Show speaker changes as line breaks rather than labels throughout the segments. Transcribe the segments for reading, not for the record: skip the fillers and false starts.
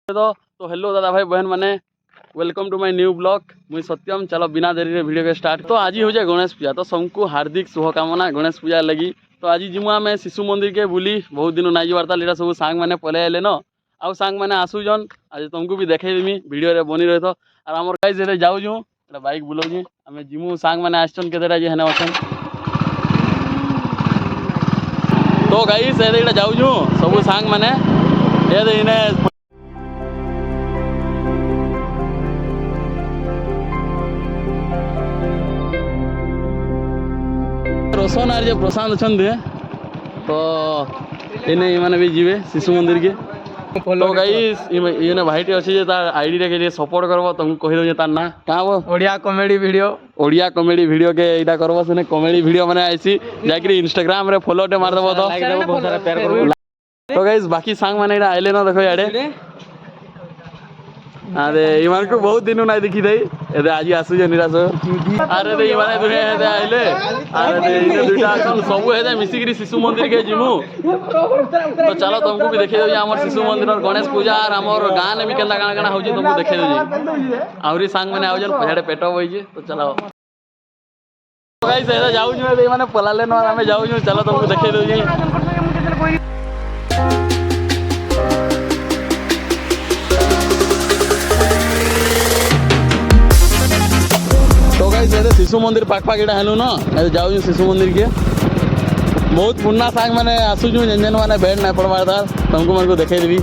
तो हेलो दादा भाई बहन माने welcome to my new blog मुई सत्यम। चलो बिना देरी वीडियो के स्टार्ट। तो आज हो जाए गणेश पूजा, तो सबको हार्दिक शुभकामना गणेश पूजा लगी। तो आज जिमु आम शिशु मंदिर के बुली बहुत दिन नाई जबार था सब सांग मैंने पलि आए न आउ सांग मैंने आसुन आज तुमको भी देखेदेमी वीडियो बनी रही। और आम कहीं जाऊँ बाइक बुलाऊँ आम जिमु सांग मैंने आसन केतेटा जे हेने अछन। तो गाई से जाऊँ सब सांग मैंने रोशन आर जो प्रशांत अच्छा तो इन्हें मैंने भी जीवे शिशु मंदिर के। तो गाइस ये भाईटे अच्छे आईडी रे सपोर्ट करबो तुमको कहि दो तार ना का वो ओडिया कॉमेडी वीडियो के इटा करबो से कॉमेडी वीडियो माने आइसी जाकरी इंस्टाग्राम रे फॉलो टे मार देबो। तो बहुत सारा प्यार करबो। तो गाइस बाकी सांग माने इटा आइले ना देखो याडे अरे इमान को बहुत दिन ना देखी थई एदे आज आसु जे निराश अरे दे इमाने दुहे हेदे आइले अरे दे इने दुटा असन सब हेदे मिसिकरी शिशु मंदिर के जिमु। तो चलो तुमको भी देखे दो हमर शिशु मंदिर और गणेश पूजा और हमर गां ने भी केंदा गाना गाना होजी तुमको देखे दो आउरी सांग माने आउ जन पछाडे पेटो होई जे। तो चलो तो गाइस एदे जाऊ छु ए माने पलाले न हमें जाऊ छु। चलो तुमको देखे दो जी। शिशु मंदिर पाख पाख इटा हेलु न जाऊँ शिशु मंदिर के बहुत पुराना सांग मैंने आसुचु जेन मैंने बेड ना पड़वार तार तुमको मन को देखे देवी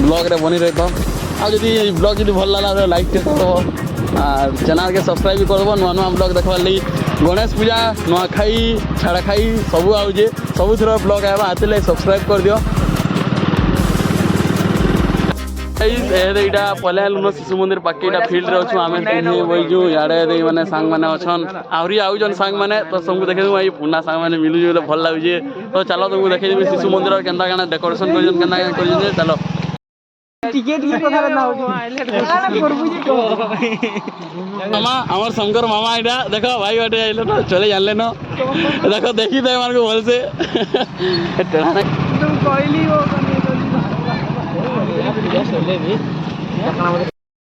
ब्लॉग रे बनी रही। तो आदि ब्लॉग जी भल लगा तो लाइक करब और चैनल के सब्सक्राइब भी करब। नुआ नुआ ब्लॉग देखवार लगी गणेश पूजा नुआखाई छाड़ाखाई सबू आउे सबू थर ब्लॉग आवा आते सब्सक्राइब कर दियो। यहाँ पलि शिशु मंदिर पाके फिल्ड रे अच्छु आम बईचु इे मैंने सांग मैंने अच्छन आहरी आउन सांग मैंने। तो सबको देखे ये पुराना सांग मैंने मिलूँ भल लगे। तो चलो तुमको देखे शिशु मंदिर केन्ता क्या डेकोरेशन कर चलो मामा हमार शंकर मामा इटा देखो भाई बाटे आइले न चले जानले न देखो देखी दे मान को भल से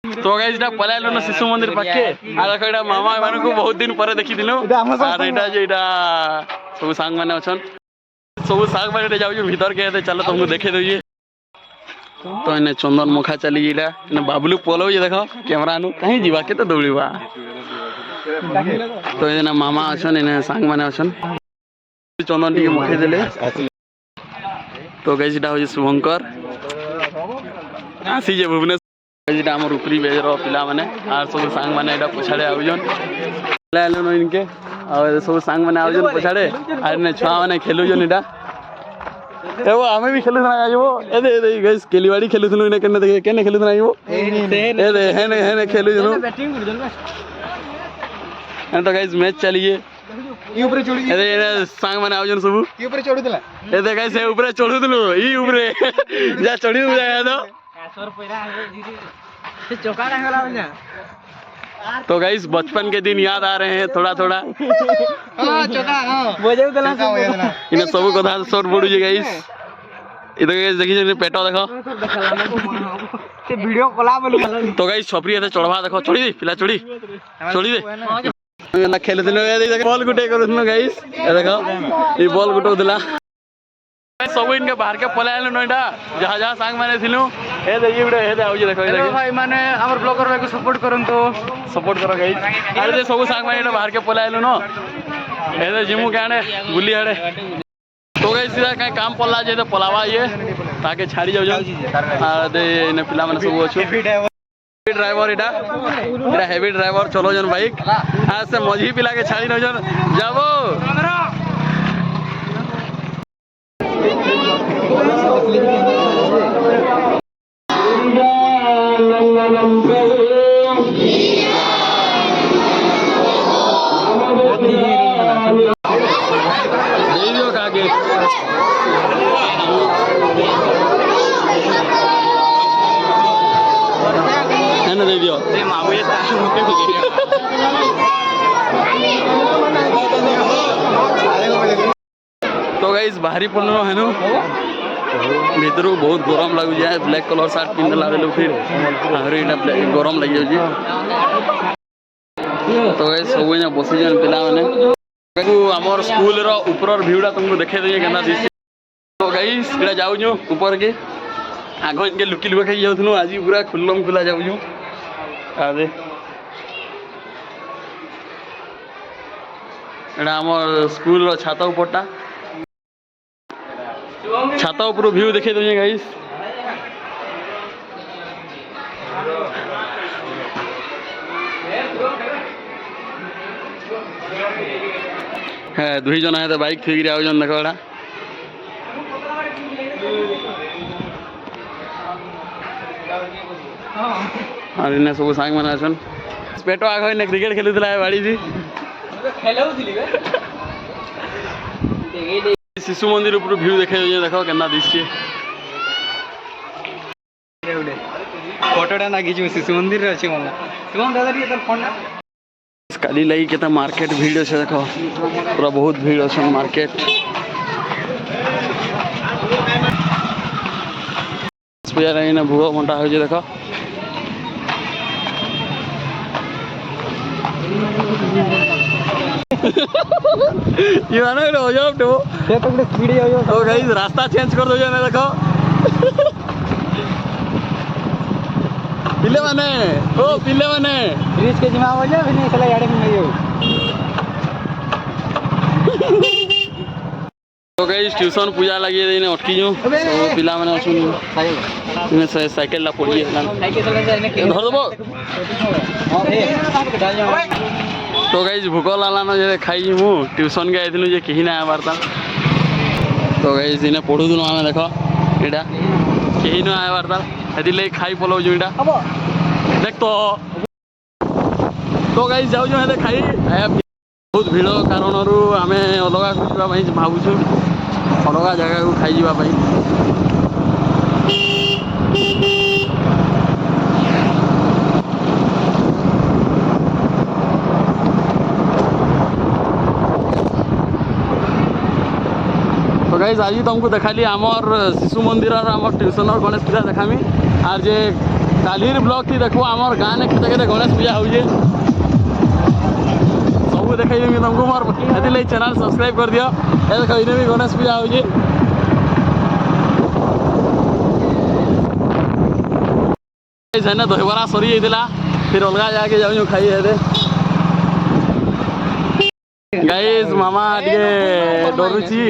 तो गाइस इटा पलाइलो न शिशु मंदिर पाके आ देखो इटा मामा मान को बहुत दिन पर देखी दिनु और इटा जे इटा सब सांग माने अछन सब सांग माने जाउ भीतर के। चलो तुमको देखे दो। तो इने चंदन मुखा चली इटा इने बाबलू पलो जे देखो कैमरा नु कहीं जीवा के तो दौड़ीबा। तो इने मामा अछन इने सांग माने अछन चंदन टी मुखे देले। तो गाइस इटा हो शुभंकर आसी जे भुवनेश्वर इटा हमर उपरी बेजर पिला माने आर सब सांग माने इटा पछाड़े आउजन लाइलो न इनके और सब सांग माने आउजन पछाड़े आर ने छुआ माने खेलुजन इटा एवो हमें भी खेलु ना आइबो एदे एदे गाइस केलीवाड़ी खेलुथनु इने केने देखे केने खेलु ना आइबो एदे हेने हेने खेलुजनु बैटिंग कर जन बस। तो गाइस मैच चलिए ई ऊपर चढ़ी एदे सांग माने आउजन सब ई ऊपर चढ़ू दिला एदे गाइस ए ऊपर चढ़ू दिलु ई ऊपर जा चढ़ी हो जाए तो 100 पैरा से चौका रंगला बना। तो गाइस बचपन के दिन याद आ रहे हैं थोड़ा थोड़ा। हां चौका हां बजाऊ दला इने सब कथा शॉर्ट बोडू जे गाइस इधर गाइस देखि जे पेटो देखो से वीडियो कोला बोलू। तो गाइस छपरी एते चढ़वा देखो चढ़ी दे पिला चढ़ी दे ना खेल दिनो ए बॉल गुटे करू गाइस ए देखो ई बॉल गुटो दिला सब इनके बाहर के पलाइल नोइडा जहाँ जहाँ सांग माने थिलु हे दे ये वीडियो हे दे आउजे देखो देखो भाई माने हमर ब्लॉगर को सपोर्ट करन तो सपोर्ट करो गाइस। अरे दे सब सांग माने बाहर के पलाइल न हे दे जिमु काने गुली हड़े। तो गाइस सीधा कहीं काम पड़ला जे तो पलावा ये ताके छाड़ी जाउ आ दे ने पिला माने सब अछु ड्राइवर इटा इटा हेवी ड्राइवर चलो जन बाइक आ से मझी पिला के छाड़ी न जन जाबो। तो गाइस बाहरी पड़नो है भीतर बहुत गरम लगुच ब्लैक कलर सार्ट पिंधला बेलू फिर आहरी गरम लगी जाऊँ तो सब बसी पिला मैंने आमर स्कूल ऊपर भ्यूटा तुमको देखे देंगे केना दिशे तो गाइस इटा जाऊँ ऊपर के आग इनके लुकी लुका खाई जाऊँ आज पूरा खुल्लम खुला जाऊँ आदे एटा आमर स्कूल छात उपरटा छात उपर व्यू देखे देंगे गाइस है दुई जन है बाइक थी आउन देख एटा और इन सब सांग मैंने आसन पेट आग क्रिकेट खेलुला बाड़ी जी शिशु मंदिर ऊपर व्यू देखे देख केना दिशे
फोटोटा ना शिशु मंदिर अच्छे
काली लगी के मार्केट भीड़ अच्छे देख पूरा बहुत भीड़ अच्छे मार्केट पूजा भोग बंटा हो देख रास्ता चेंज कर दो देख पिले माने ओ पिले माने
ब्रिज के जिमा हो जा फिर नहीं चला यार में यो
तो गाइस ट्यूशन पूजा लगी देने अटकी जो तो पिला माने अछुन इने साइकिल ला पड़ी है
साइकिल चला जाए ने
धर देबो
हां ए डाल जा
तो गाइस भूख लालानो जे खाई मु ट्यूशन के आइथिलु जे केही ना आबारता तो गाइस इने पढु दुनो आमे देखो एडा केही ना आबारता यदि ले खाई पलो जो एडा देख तो गाइस जाऊ जो हेते खाई बहुत भीड़ कारण आम अलग जावाई भावुँ अलग जगह को खाई जावाई तो गाइस आज तुमको देखाली आमर शिशु मंदिर आमर ट्यूशन और गणेश पूजा देखामी आर जे कालीर ब्लॉग थी देखो आमर गाँव में केते केते गणेश पूजा हो सब देखाई देमी तुमको मोर ये चैनल सब्सक्राइब कर दियो ए देखो इने भी गणेश पूजा हो ना दहीबरा सरी जाइला फिर अलग जाके जाऊँ खाई है गाइस मामा टे डरुची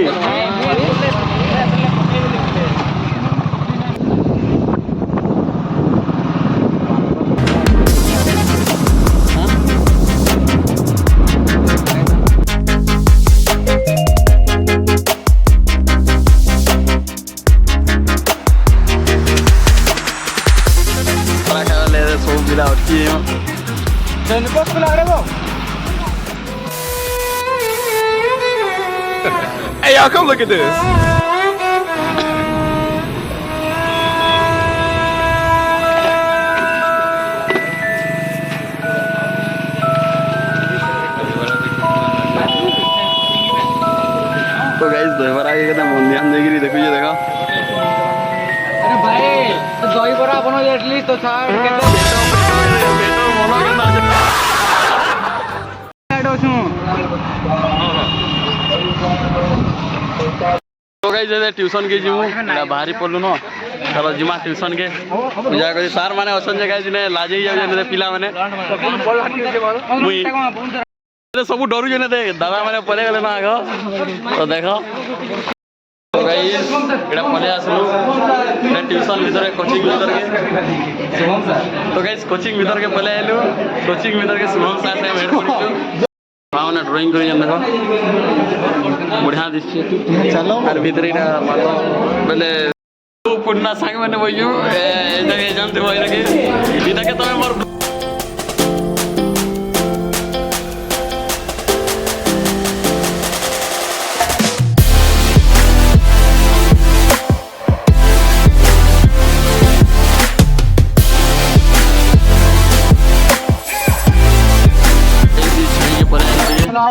Hey y'all, come look at this.
तो गाइस दहीबरा के केते मन ध्यान देगिरी देखु जे देखो
अरे भाई तो दहीबरा बनो एटलीस्ट तो छाड़ के तो
मन के ना
ऐड होछु
तो गाइस जे ट्यूशन के जिमु बाहरी पड़लु न चलो जिमा ट्यूशन के पूजा करी सार माने असन जगह जिने लाजे जाउ जने पिला माने मुई सब डरू जने दे दादा माने पले गले ना आगो तो देखो तो गाइस एडा पले आसलु एडा ट्यूशन भीतर कोचिंग भीतर के शुभम सर तो गाइस कोचिंग भीतर के पले आलु कोचिंग भीतर के शुभम सर से भेट पड़िलु भावना ड्राइंग करी देखो बढ़िया दिसছে चलो আর ভিতরে এটা ভালো বলে পুন্না সাং মানে বইও এই জায়গায় জানতে হয় নাকি এটাকে তো আমার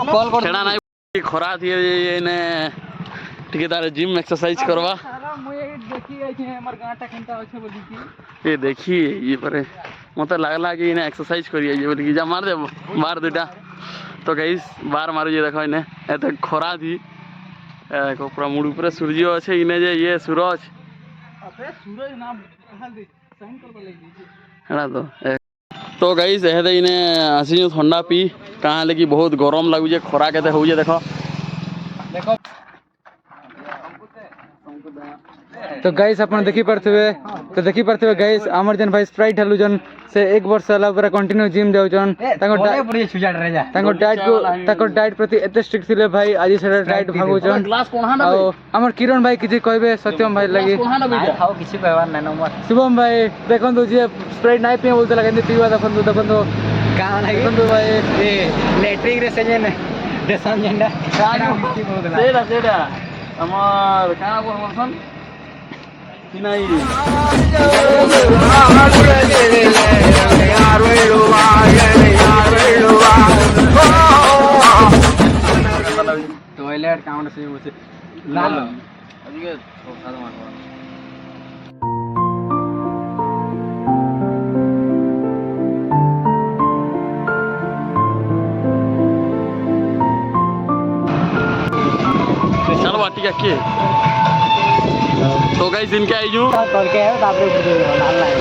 कॉल कर खरा थी ने टिके तारे जिम एक्सरसाइज करवा
देखी आई छे हमर गांटा केनता अच्छे बोली की
ये देखिए ये परे मत लगला कि इन्हें एक्सरसाइज करिए ये बोली कि जा मार दे मार दुटा तो गाइस बार मारू ये देखो इन्हें एते खरा थी देखो पूरा मुड़ ऊपर सूर्य अच्छे इन्हें जे ये सूरज
अबे सूरज नाम हाल दे साइन कर लगी
है तो गाइस एहे इन्हें आसी ठंडा पी कहाँ लगी बहुत गरम लगुचे खरा केते होउजे देखो
देखो तो गाइस अपन देखी पड़थे गाइस अमर जन भाई स्प्राइट ढालू जन से एक वर्ष साला पूरा कंटिन्यू जिम जाउ जन ताको डाइट प्रति एते स्ट्रिक्ट थिले भाई आज से डाइट भागु जन
ग्लास कोणा ना
और अमर किरण भाई किछि कहबे सत्यम भाई लगी
खाओ किसी कहवार नै नंबर
शुभम भाई देखन जे स्प्राइट नाइ पिए बोलते लगे पीवा देखन का लागी देखन भाई ए लेट्रिक रे सेजन देसन झंडा
सेडा अमर काना बोलसन कि नाही
टॉयलेट काउंट से वो से लाल अदिके सादा मार
चलो बाटी का के तो गाइस इनके आइजू
तोड़ के है तापरे उठ लाल लाल